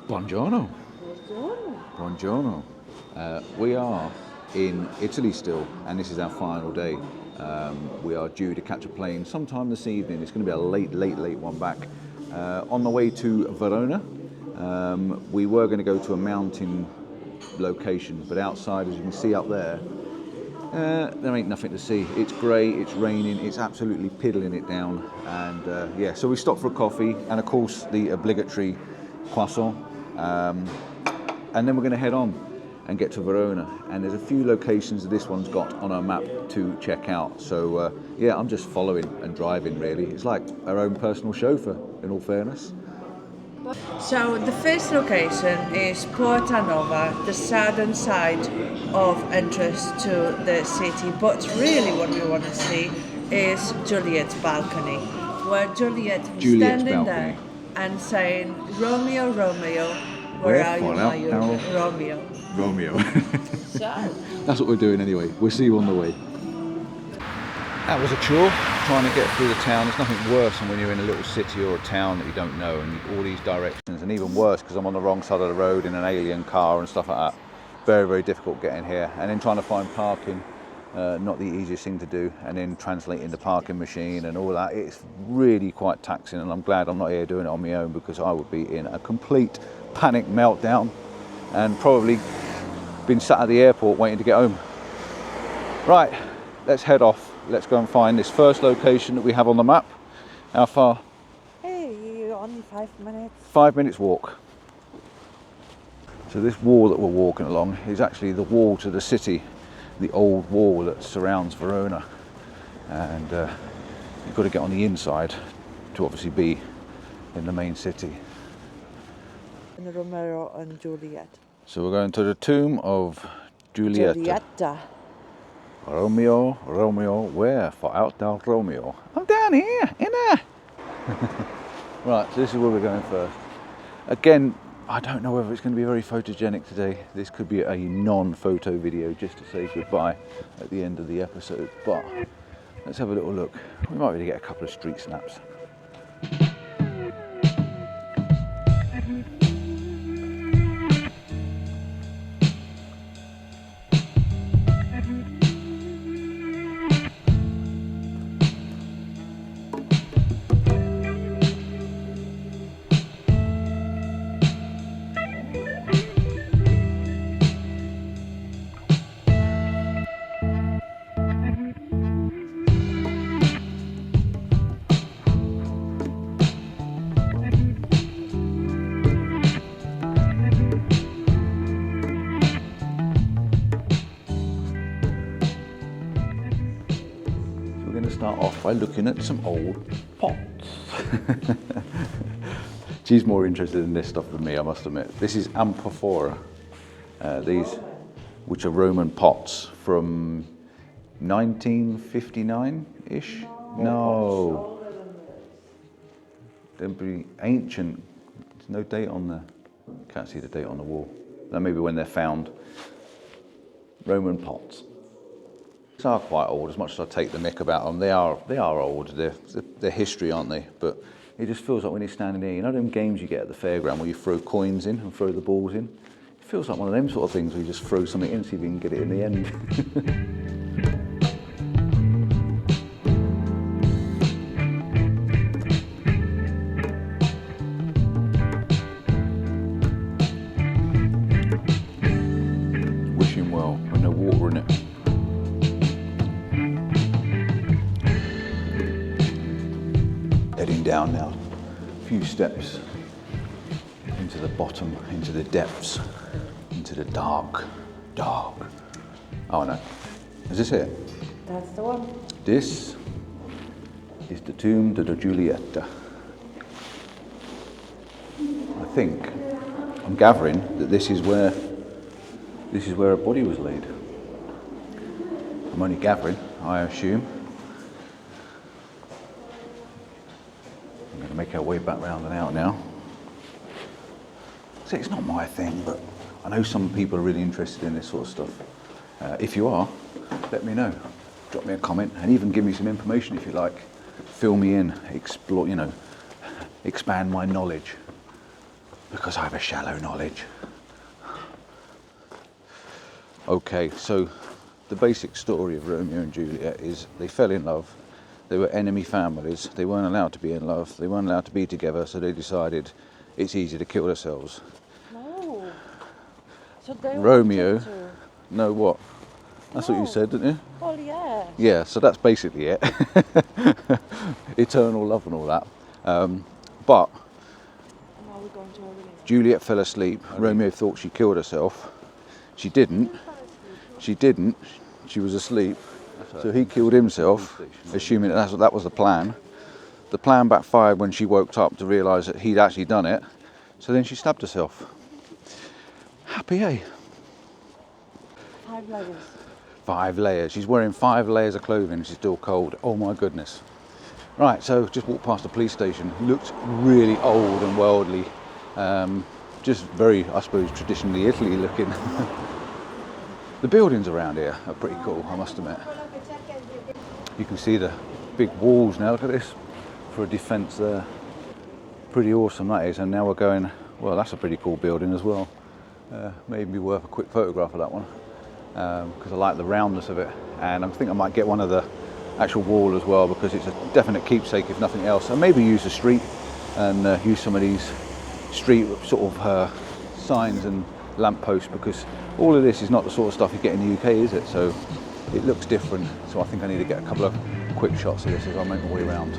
Buongiorno. Buongiorno. Buongiorno. We are in Italy still, and this is our final day. We are due to catch a plane sometime this evening. It's going to be a late one back. On the way to Verona. We were going to go to a mountain location, but outside, as you can see up there, there ain't nothing to see. It's grey, it's raining, it's absolutely piddling it down. And yeah, so we stopped for a coffee and of course the obligatory croissant. And then we're going to head on and get to Verona. And there's a few locations that this one's got on our map to check out. So yeah, I'm just following and driving really. It's like our own personal chauffeur, in all fairness. So the first location is Porta Nova, the southern side of entrance to the city. But really what we want to see is Juliet's balcony, where Juliet is standing there and saying, Romeo, Romeo, where are you, my Romeo? Romeo. So that's what we're doing anyway. We'll see you on the way. That was a chore, trying to get through the town. There's nothing worse than when you're in a little city or a town that you don't know and all these directions, and even worse because I'm on the wrong side of the road in an alien car and stuff like that. Very difficult getting here, and then trying to find parking, not the easiest thing to do, and then translating the parking machine and all that. It's really quite taxing, and I'm glad I'm not here doing it on my own because I would be in a complete panic meltdown and probably been sat at the airport waiting to get home. Right, let's head off. Let's go and find this first location that we have on the map. How far? Hey, only 5 minutes. 5 minutes walk. So this wall that we're walking along is actually the wall to the city, the old wall that surrounds Verona. And you've got to get on the inside to obviously be in the main city. And Romeo and Juliet. So we're going to the tomb of Juliet. Julietta. Romeo, where? For out thou Romeo. I'm down here, in there. Right, so this is where we're going first. Again, I don't know whether it's going to be very photogenic today. This could be a non-photo video just to say goodbye at the end of the episode. But let's have a little look. We might really get a couple of street snaps. Start off by looking at some old pots. She's more interested in this stuff than me, I must admit. This is amphitheater. These, which are Roman pots from 1959-ish? No. They'd be ancient. There's no date on the, can't see the date on the wall. That may be when they're found. Roman pots. They are quite old, as much as I take the mick about them. They are old. They're history, aren't they? But it just feels like when you're standing there, you know them games you get at the fairground where you throw coins in and throw the balls in? It feels like one of them sort of things where you just throw something in, see if you can get it in the end. Wish him well when there's water in it. Heading down now, a few steps into the bottom, into the depths, into the dark. Oh no, is this it? That's the one. This is the tomb of Julietta. I think, I'm gathering that this is where her body was laid. I'm only gathering, I assume. I'm going to make our way back round and out now. See, it's not my thing, but I know some people are really interested in this sort of stuff. If you are, let me know. Drop me a comment and even give me some information if you like. Fill me in, explore, expand my knowledge. because I have a shallow knowledge. Okay, so the basic story of Romeo and Juliet is they fell in love. They were enemy families. They weren't allowed to be in love. They weren't allowed to be together, so they decided it's easy to kill themselves. No. So they Romeo, wanted to. no what? That's what you said, didn't you? Oh yeah. Yeah, so that's basically it. Eternal love and all that. But Now we're going to a village. Juliet fell asleep. Romeo thought she killed herself. She didn't. She didn't. She was asleep. So he killed himself, assuming that was the plan. The plan backfired when she woke up to realise that he'd actually done it. So then she stabbed herself. Happy, eh? 5 layers. 5 layers. She's wearing 5 layers of clothing. She's still cold. Oh my goodness. Right, so just walked past the police station. Looked really old and worldly. Just very, I suppose, traditionally Italy looking. The buildings around here are pretty cool, I must admit. You can see the big walls now. Look at this, for a defence there. Pretty awesome that is. And now we're going, well, that's a pretty cool building as well. Maybe worth a quick photograph of that one, because I like the roundness of it. And I think I might get one of the actual wall as well, because it's a definite keepsake if nothing else. And maybe use the street and use some of these street sort of signs and lampposts, because all of this is not the sort of stuff you get in the UK, is it? So it looks different. So I think I need to get a couple of quick shots of this as I make my way around.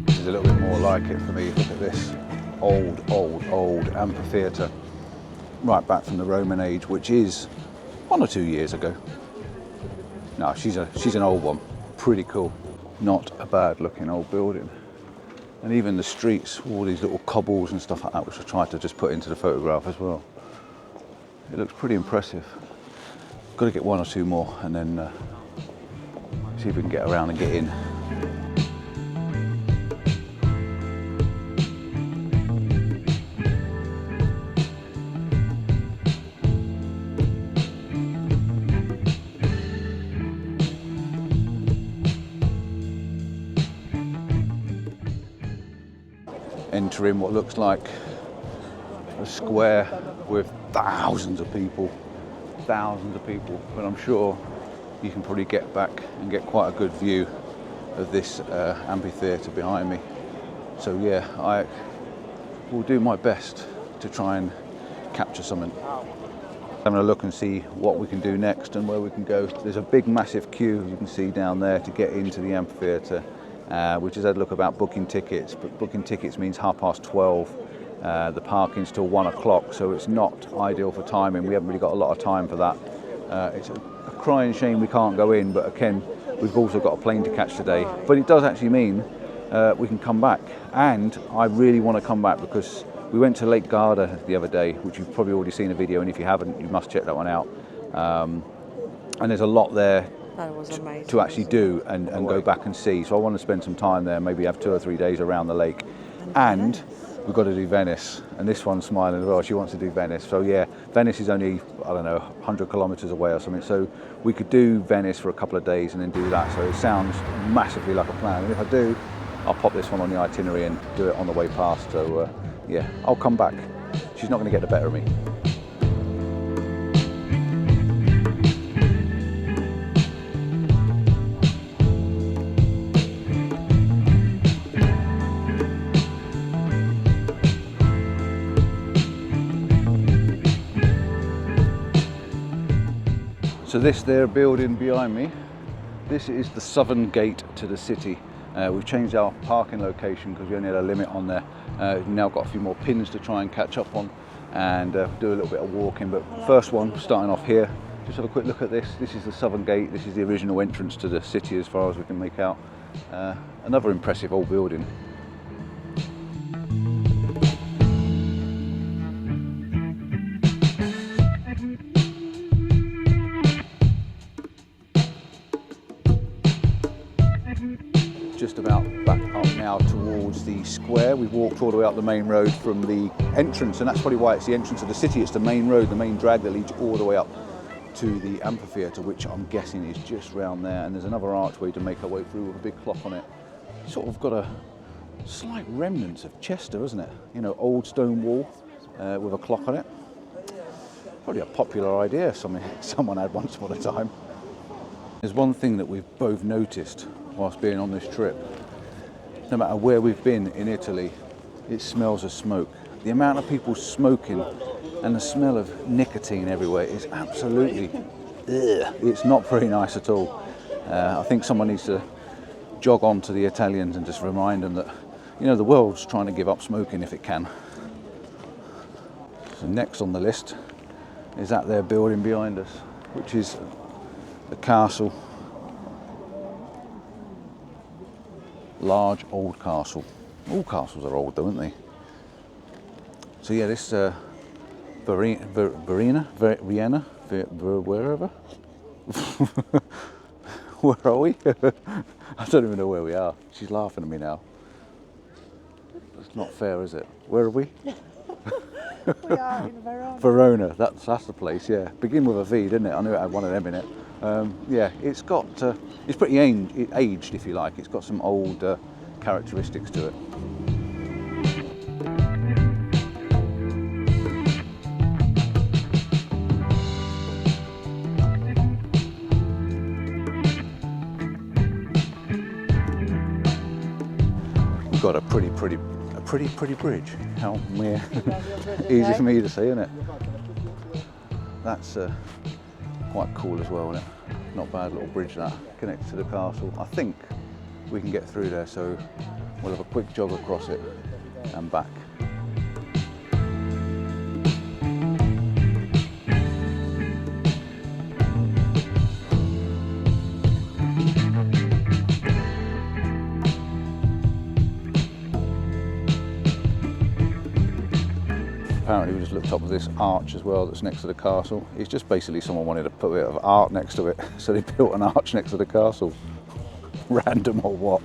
This is a little bit more like it for me. Look at this old amphitheater, right back from the Roman age, which is 1 or 2 years ago. No, she's an old one. Pretty cool. Not a bad looking old building. And even the streets, all these little cobbles and stuff like that, which I tried to just put into the photograph as well. It looks pretty impressive. Got to get 1 or 2 more and then see if we can get around and get in. Entering what looks like a square with thousands of people, but I'm sure you can probably get back and get quite a good view of this amphitheater behind me. So yeah, I will do my best to try and capture something. Having a look and see what we can do next and where we can go. There's a big massive queue you can see down there to get into the amphitheater. We just had a look about booking tickets, but booking tickets means 12:30. The parking's till 1 o'clock, so it's not ideal for timing. We haven't really got a lot of time for that. It's a crying shame we can't go in, but again, we've also got a plane to catch today. But it does actually mean we can come back, and I really want to come back because we went to Lake Garda the other day, which you've probably already seen a video, and if you haven't, you must check that one out. And there's a lot there to actually do and go back and see. So I want to spend some time there, maybe have 2 or 3 days around the lake. And we've got to do Venice. And this one's smiling as well. She wants to do Venice. So yeah, Venice is only, I don't know, 100 kilometers away or something. So we could do Venice for a couple of days and then do that. So it sounds massively like a plan. And if I do, I'll pop this one on the itinerary and do it on the way past. So yeah, I'll come back. She's not going to get the better of me. So this there building behind me, this is the southern gate to the city. We've changed our parking location because we only had a limit on there. We've now got a few more pins to try and catch up on and do a little bit of walking. But first one, starting off here, just have a quick look at this. This is the southern gate. This is the original entrance to the city as far as we can make out. Another impressive old building. Just about back up now towards the square. We've walked all the way up the main road from the entrance, and that's probably why it's the entrance of the city. It's the main road, the main drag that leads all the way up to the amphitheater, which I'm guessing is just round there, and there's another archway to make our way through with a big clock on it. Sort of got a slight remnants of Chester, isn't it? You know, old stone wall with a clock on it. Probably a popular idea someone had once upon a time. There's one thing that we've both noticed whilst being on this trip. No matter where we've been in Italy, it smells of smoke. The amount of people smoking and the smell of nicotine everywhere is absolutely, it's not very nice at all. I think someone needs to jog on to the Italians and just remind them that, you know, the world's trying to give up smoking if it can. So next on the list is that there building behind us, which is the castle. Large old castle. All castles are old though, aren't they? So yeah, this Verona, wherever. Where are we? I don't even know where we are. She's laughing at me now. It's not fair, is it? Where are we? We are in Verona. Verona, that's the place, yeah. Begin with a V, didn't it? I knew it had one of them in it. Yeah, it's got, it's pretty aged, if you like. It's got some old characteristics to it. We've got a pretty bridge. How easy for me to say, isn't it? That's quite cool as well, isn't it? Not bad little bridge that connects to the castle. I think we can get through there, so we'll have a quick jog across it and back. Apparently we just looked up at this arch as well that's next to the castle. It's just basically someone wanted to put a bit of art next to it, so they built an arch next to the castle. Random or what?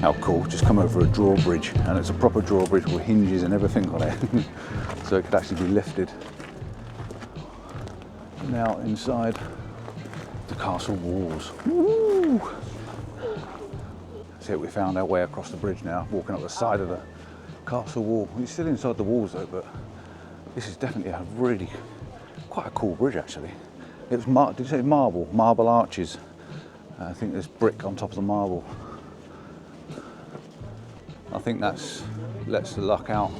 How cool, just come over a drawbridge, and it's a proper drawbridge with hinges and everything on it. So it could actually be lifted. Now inside the castle walls. Woo! So we found our way across the bridge now, walking up the side of the castle wall. It's still inside the walls though, but this is definitely a really, quite a cool bridge actually. It was, did you say marble? Marble arches. I think there's brick on top of the marble. I think that's lets the luck out.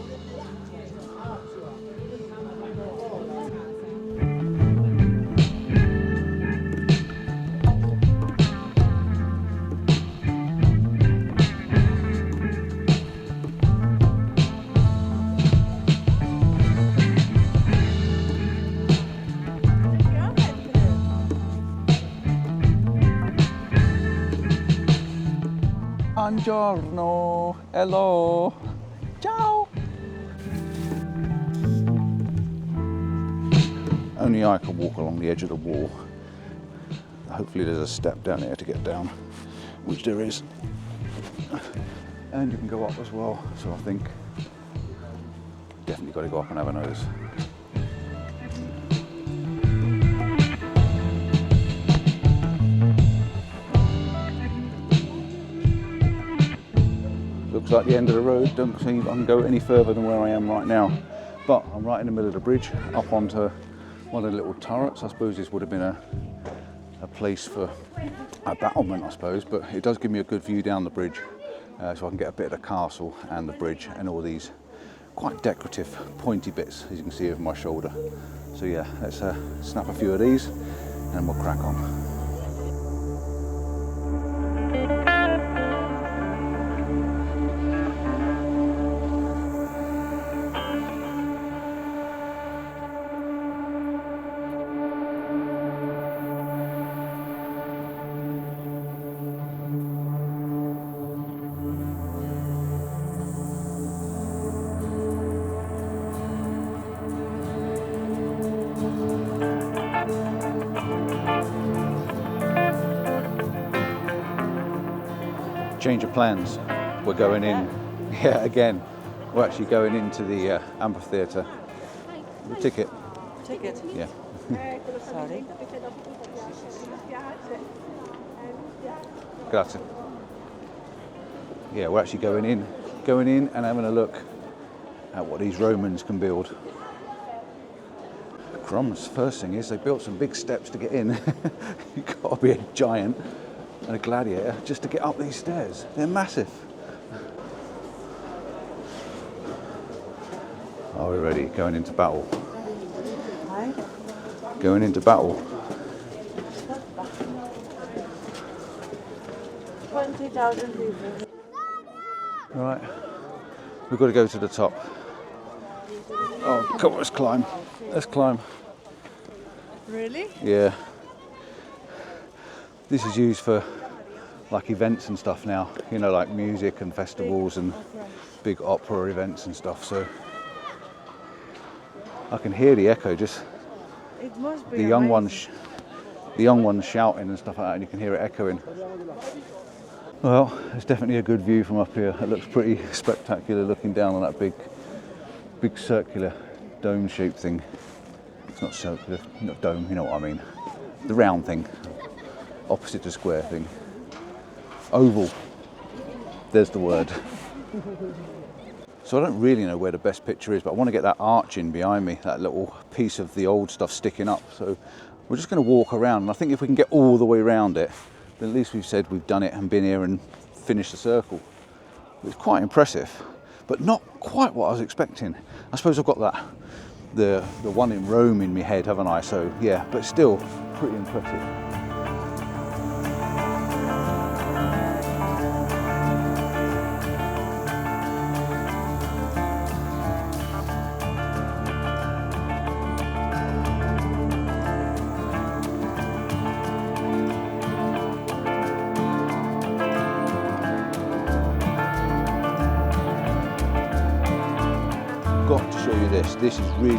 Buongiorno, hello, ciao. Only I can walk along the edge of the wall. Hopefully there's a step down here to get down, which there is. And you can go up as well, so I think definitely got to go up and have a nose. Looks like the end of the road. Don't think I can go any further than where I am right now. But I'm right in the middle of the bridge, up onto one of the little turrets. I suppose this would have been a place for a battlement, I suppose, but it does give me a good view down the bridge, so I can get a bit of the castle and the bridge and all these quite decorative pointy bits, as you can see over my shoulder. So yeah, let's snap a few of these and we'll crack on. change of plans. We're going in, yeah, again. We're actually going into the amphitheater. The ticket. Ticket. Yeah. Sorry. Grazie. Yeah, we're actually going in and having a look at what these Romans can build. Crumbs, first thing is they built some big steps to get in. You've got to be a giant and a gladiator just to get up these stairs. They're massive. Are we ready? Going into battle. Hi. Going into battle. 20,000 people. Right, we've got to go to the top. Oh, come on, let's climb. Let's climb. Really? Yeah. This is used for like events and stuff now, you know, like music and festivals and big opera events and stuff. So I can hear the echo, just It must be the young amazing. ones shouting and stuff like that, and you can hear it echoing. Well, it's definitely a good view from up here. It looks pretty spectacular looking down on that big circular dome-shaped thing. It's not circular, not dome, you know what I mean. The round thing, opposite to square thing. Oval, there's the word. So I don't really know where the best picture is, but I want to get that arch in behind me, that little piece of the old stuff sticking up. So we're just going to walk around, and I think if we can get all the way around it, then at least we've said we've done it and been here and finished the circle. It's quite impressive, but not quite what I was expecting. I suppose I've got that the one in Rome in my head, haven't I? So yeah, but still pretty impressive. Got to show you this. This is really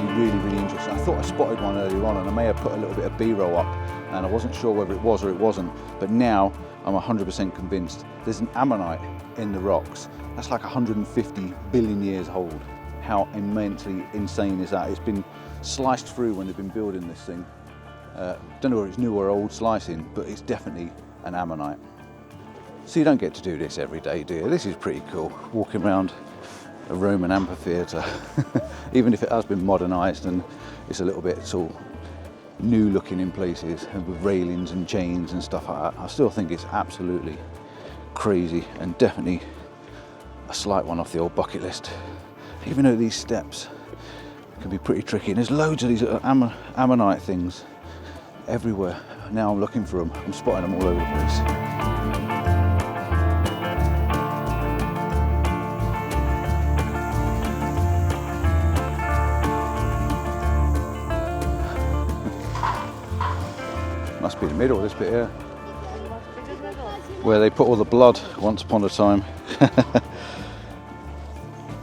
interesting. I thought I spotted one earlier on, and I may have put a little bit of B-roll up, and I wasn't sure whether it was or it wasn't, but now I'm 100% convinced. There's an ammonite in the rocks that's like 150 billion years old. How immensely insane is that? It's been sliced through when they've been building this thing. Don't know whether it's new or old slicing, but it's definitely an ammonite. So you don't get to do this every day, do you? This is pretty cool, walking around a Roman amphitheater. Even if it has been modernised and it's a little bit sort of new looking in places and with railings and chains and stuff like that, I still think it's absolutely crazy and definitely a slight one off the old bucket list. Even though these steps can be pretty tricky, and there's loads of these little ammonite things everywhere. Now I'm looking for them, I'm spotting them all over the place. Must be the middle, this bit here, where they put all the blood once upon a time.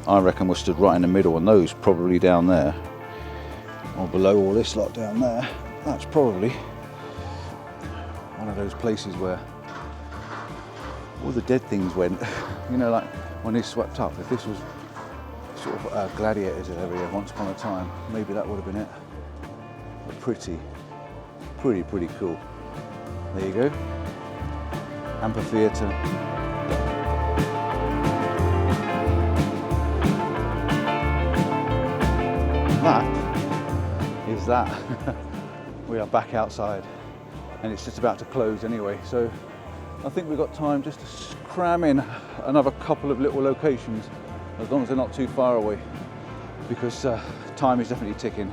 I reckon we're stood right in the middle, and those probably down there, or below all this lot down there, that's probably one of those places where all the dead things went. You know, like when they swept up, if this was sort of gladiators area once upon a time, maybe that would have been it. But pretty cool. There you go. Amphitheater. That is that. We are back outside, and it's just about to close anyway. So I think we've got time just to cram in another couple of little locations, as long as they're not too far away, because time is definitely ticking,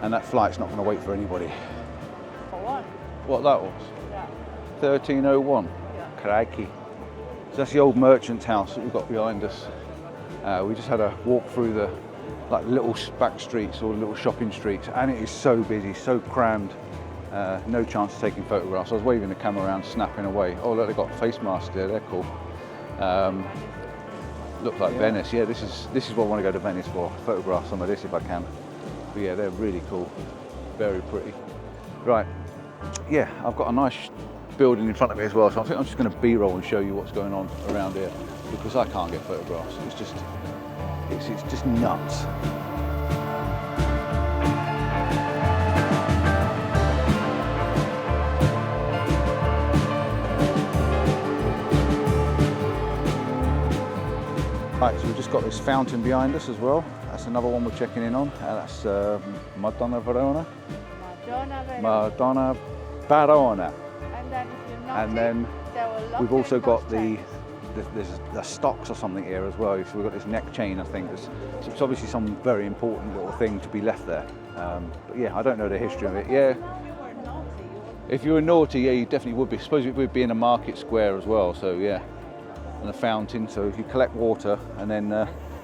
and that flight's not going to wait for anybody. What that was? Yeah. 1301. Yeah. Crikey. So that's the old merchant's house that we've got behind us. We just had a walk through the little back streets or little shopping streets, and it is so busy, so crammed. No chance of taking photographs. I was waving the camera around, snapping away. Oh look, they've got face masks there. They're cool. Look like Venice. Yeah, this is what I want to go to Venice for. Photograph some of this if I can. But yeah, they're really cool. Very pretty. Right. Yeah, I've got a nice building in front of me as well, so I think I'm just going to B-roll and show you what's going on around here, because I can't get photographs. It's just nuts. Right, so we've just got this fountain behind us as well. That's another one we're checking in on. That's Madonna Verona. Madonna Verona. And then if you're not And then we've also got there's stocks or something here as well. So we've got this neck chain, I think. It's obviously some very important little thing to be left there. But yeah, I don't know the history of it. Yeah. If you were naughty, yeah, you definitely would be. I suppose it would be in a market square as well, so yeah. And a fountain, so if you collect water, and then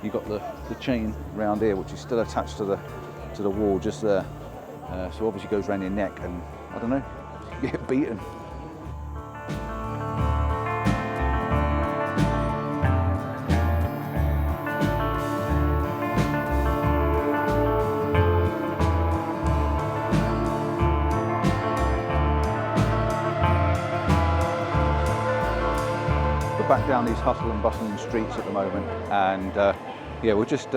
you've got the chain around here, which is still attached to the wall just there. So obviously goes around your neck, and I don't know, you get beaten. Back down these hustle and bustling streets at the moment, and yeah, we're just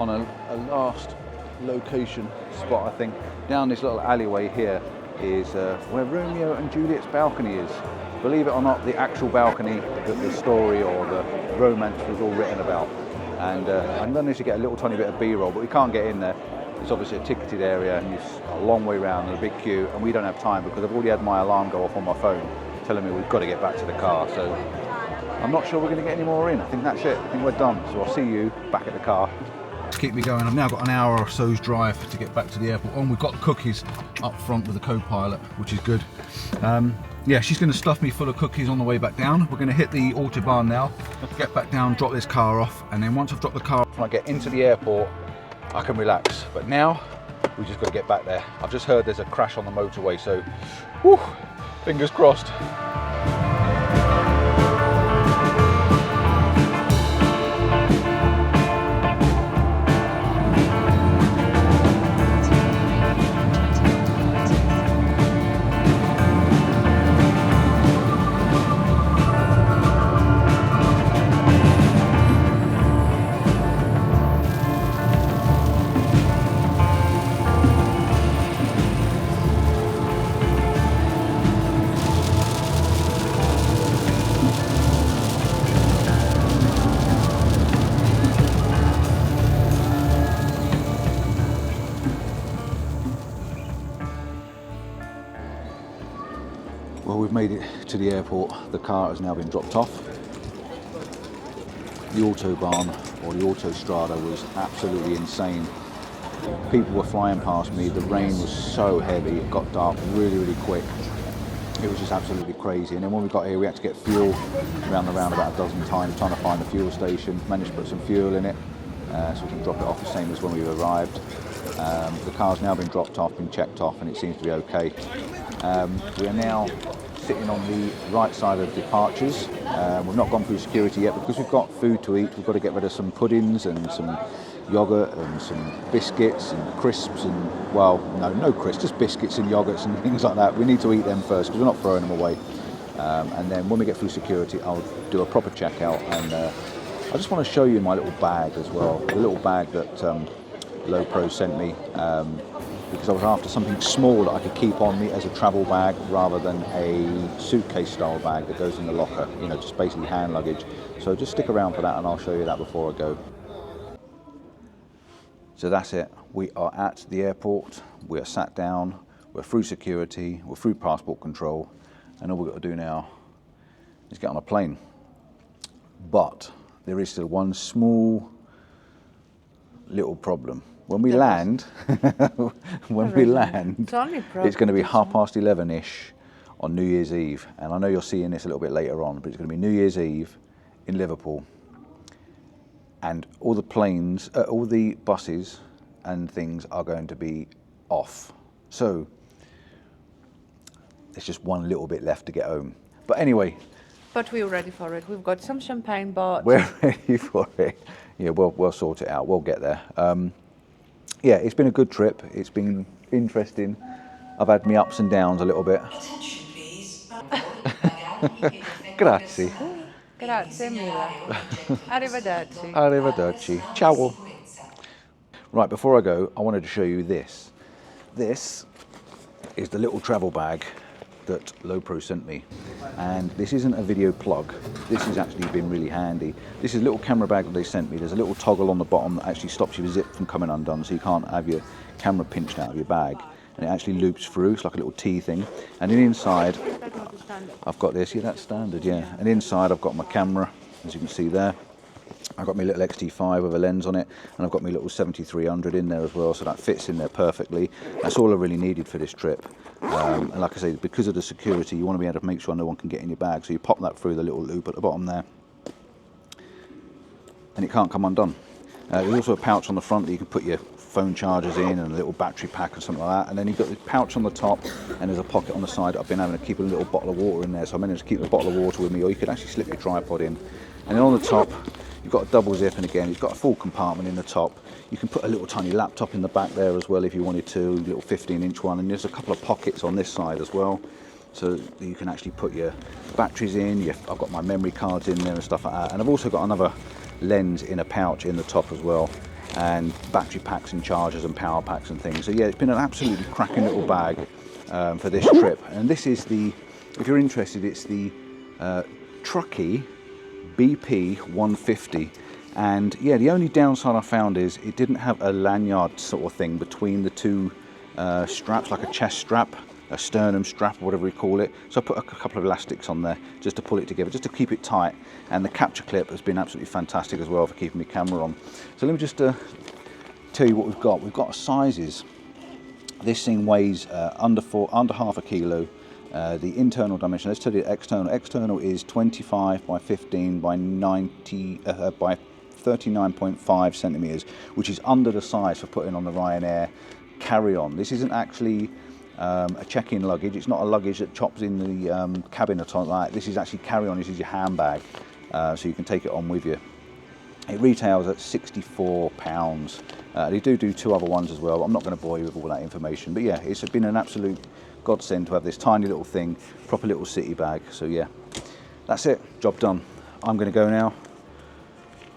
on a last location spot, I think. Down this little alleyway here is where Romeo and Juliet's balcony is. Believe it or not, the actual balcony that the story or the romance was all written about. And I managed to get a little tiny bit of B-roll, but we can't get in there. It's obviously a ticketed area, and it's a long way round and a big queue, and we don't have time because I've already had my alarm go off on my phone telling me we've got to get back to the car. So I'm not sure we're going to get any more in. I think that's it. I think we're done. So I'll see you back at the car. Let's keep me going. I've now got an hour or so's drive to get back to the airport. And we've got cookies up front with the co-pilot, which is good. Yeah, she's going to stuff me full of cookies on the way back down. We're going to hit the Autobahn now, get back down, drop this car off, and then once I've dropped the car off, when I get into the airport, I can relax. But now, we just got to get back there. I've just heard there's a crash on the motorway, so whew, fingers crossed. Well, we've made it to the airport. The car has now been dropped off. The Autobahn, or the Autostrada, was absolutely insane. People were flying past me. The rain was so heavy, it got dark really, really quick. It was just absolutely crazy. And then when we got here, we had to get fuel around the roundabout a dozen times, trying to find a fuel station. Managed to put some fuel in it, so we can drop it off the same as when we arrived. The car's now been dropped off, been checked off, and it seems to be okay. We are now sitting on the right side of departures. We've not gone through security yet because we've got food to eat. We've got to get rid of some puddings and some yogurt and some biscuits and crisps and, well, no crisps, just biscuits and yogurts and things like that. We need to eat them first because we're not throwing them away. And then when we get through security, I'll do a proper checkout, and I just want to show you my little bag as well. The little bag that Low Pro sent me, because I was after something small that I could keep on me as a travel bag rather than a suitcase style bag that goes in the locker, you know, just basically hand luggage. So just stick around for that and I'll show you that before I go. So that's it. We are at the airport, we are sat down, we're through security, we're through passport control, and all we've got to do now is get on a plane. But there is still one small little problem. When we land, it's going to be 11:30-ish on New Year's Eve. And I know you're seeing this a little bit later on, but it's going to be New Year's Eve in Liverpool. And all the planes, all the buses and things are going to be off. So there's just one little bit left to get home. But anyway. But we're ready for it. We've got some champagne bought. We're ready for it. Yeah, we'll sort it out. We'll get there. Yeah, it's been a good trip. It's been interesting. I've had me ups and downs a little bit. Grazie. Grazie mille. Arrivederci. Arrivederci. Ciao. Right, before I go, I wanted to show you this. This is the little travel bag that Lopro sent me. And this isn't a video plug. This has actually been really handy. This is a little camera bag that they sent me. There's a little toggle on the bottom that actually stops your zip from coming undone, so you can't have your camera pinched out of your bag. And it actually loops through, it's like a little T thing. And then inside, I've got this, yeah, that's standard, yeah. And inside I've got my camera, as you can see there. I've got my little XT5 with a lens on it, and I've got my little 7300 in there as well, so that fits in there perfectly. That's all I really needed for this trip. And like I say, because of the security, you want to be able to make sure no one can get in your bag, so you pop that through the little loop at the bottom there, and it can't come undone. There's also a pouch on the front that you can put your phone chargers in, and a little battery pack or something like that. And then you've got the pouch on the top, and there's a pocket on the side. I've been having to keep a little bottle of water in there, so I managed to keep a bottle of water with me, or you could actually slip your tripod in. And then on the top, you've got a double zip, and again, it's got a full compartment in the top. You can put a little tiny laptop in the back there as well if you wanted to, a little 15-inch one. And there's a couple of pockets on this side as well, so that you can actually put your batteries in. I've got my memory cards in there and stuff like that. And I've also got another lens in a pouch in the top as well, and battery packs and chargers and power packs and things. So yeah, it's been an absolutely cracking little bag for this trip. And this is the, if you're interested, it's the Truckee BP 150. And yeah, the only downside I found is it didn't have a lanyard sort of thing between the two straps, like a chest strap, a sternum strap, or whatever you call it. So I put a couple of elastics on there just to pull it together, just to keep it tight. And the capture clip has been absolutely fantastic as well for keeping my camera on. So let me just tell you what we've got. We've got sizes. This thing weighs under half a kilo. The internal dimension, let's tell you the external. External is 25 by 15 by 90 by 39.5 centimeters, which is under the size for putting on the Ryanair carry-on. This isn't actually a check-in luggage. It's not a luggage that chops in the cabin or something like that. This is actually carry-on. This is your handbag, so you can take it on with you. It retails at £64. They do two other ones as well, but I'm not going to bore you with all that information. But yeah, it's been an absolute godsend to have this tiny little thing, proper little city bag. So yeah, that's it, job done. I'm going to go now.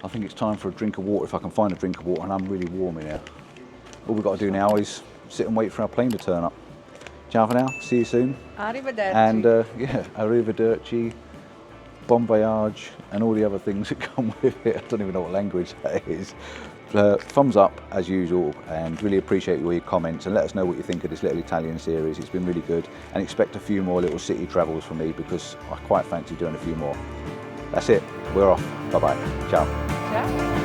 I think it's time for a drink of water, if I can find a drink of water, and I'm really warm in here. All we've got to do now is sit and wait for our plane to turn up. Ciao for now, see you soon. Arrivederci. And yeah, arrivederci, bon voyage, and all the other things that come with it. I don't even know what language that is. Thumbs up as usual, and really appreciate all your comments, and let us know what you think of this little Italian series. It's been really good, and expect a few more little city travels from me, because I quite fancy doing a few more. That's it, we're off. Bye bye. Ciao. Ciao.